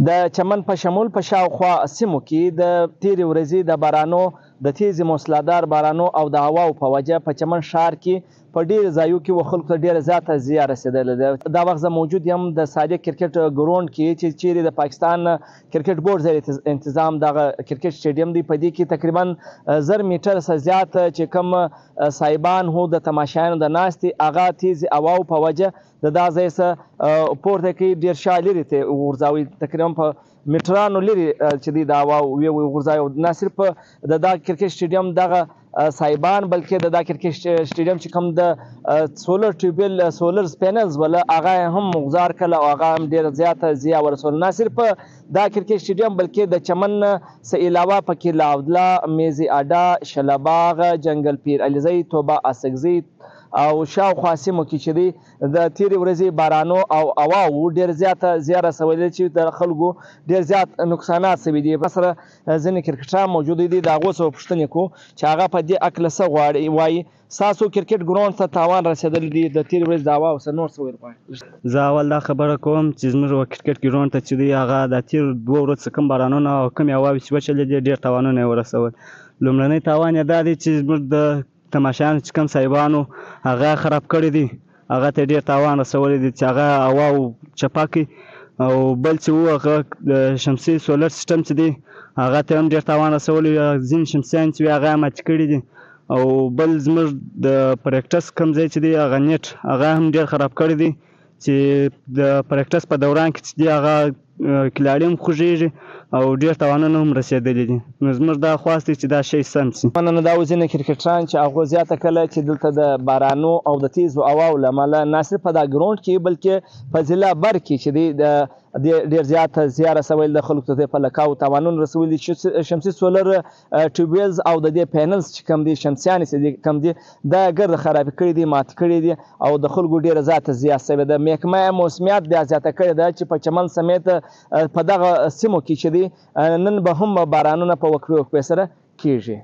د چمن په شمول په شاوخوا سیمو کې د تیرې ورځې د بارانو د تیزې موسلادار بارانو او د هواو په وجه په چمن ښار کې په ډېرو ځایو کې خلکو ته ډېره زیاته زیان رسېدلې ده. دا وخت زه موجود یم د صادق کرکټ ګراوند کې چې چیرې د پاکستان کرکټ بورډ زیر انتظام دغه کرکټ سټیډیم دی. په دې کې تقریبا 1000 میټر څخه زیات چې کوم صاحبان هو د تماشایانو د ناستې هغه تیزې هواو په وجه د دا ځای څخه پورته کوي، ډېر شا لرې ته وغورځوي، تقریبا په میټرانو لرې چې دی دا هوا وغورځوي. نه صرف د دا کرکټ سټیډیم دغه صاحبان بلکې د دا کرکټ سټیډیم چې کوم د سولر ټیوبویل سولر پینلز ولا هغه هم مغزار کړل او هغه هم ډېره زیاته زیان ورسول. نه صرف دا کرکټ سټیډیم بلکې د چمن څخه علاوه پکې لاودله، میزي اډه، شلباغ، جنګل پیر علیزی، توبه اسکزی او شاوخوا سیمو کې چې دی د تیرې ورځې بارانو او هواو ډېر زیاته زیان رسولې چې د خلکو ډېر زیات نقصانات شوي دي. سره ځینې کرکټران موجود دي، د هغو څخه پوښتنې کوو چې هغه په دې هکله څه غواړي وایي. ستاسو کرکټ ګراوند ته تاوان رسېدلی دی د تیرې ورځې د هواو څه نور څه ویل غواړي؟ زه اول دا خبره کوم چې زموږ کرکټ ګراوند ته چې دی هغه د تیر 2 ورځو څخه کوم بارانونه او کومې هواوې چې وچلې دي ډېر تاوانونه یې ورسول. لومړنی تاوان یې دا دی چې زموږ د تماشایانو چې کوم صاحبانو هغه خراب کړي دي، هغه ته ډېر تاوان رسولی دی چې هغه هواو چپه کړي. او بل چې و هغه د شمسي سولر سیسټم چې دی هغه ته هم ډېر تاوان رسولی، ځینې شمسیان چې وي هغه یې ماتې کړي دي. او بل زموږ د پریکټس کوم ځای چې دی هغه نیټ هغه هم ډېر خراب کړی دی چې د پریکټس په دوران کې چې دی هغه کلاړي هم خوږېږي او ډېر تاوانونه هم رسېدلي دي. نو زموږ دا خواست دی چې دا شی سم شي. مننه. دا ځینې کرکټران چې هغو زیاته کله چې دلته د بارانو او د تیزو هواو له امله نه صرف په دا ګراوند کې بلکې په ضلع بر کې چې دی د ډېر زیاته زیان رسولی د خلکو ته په لکاو تاوانونه رسولي. شمسي سولر ټیوبویلز او د دې پینلز چې کوم دي شمسیانې چې کوم دي دا ګرد خرابې کړي دي، ماتې کړي دي او د خلکو ډېره زیاته زیان شوې ده. محکمه موسمیات بیا زیاته کړې ده چې په چمن سمیت په دغه سیمو کې چې دی نن به هم بارانونه په وقفې سره کیږي.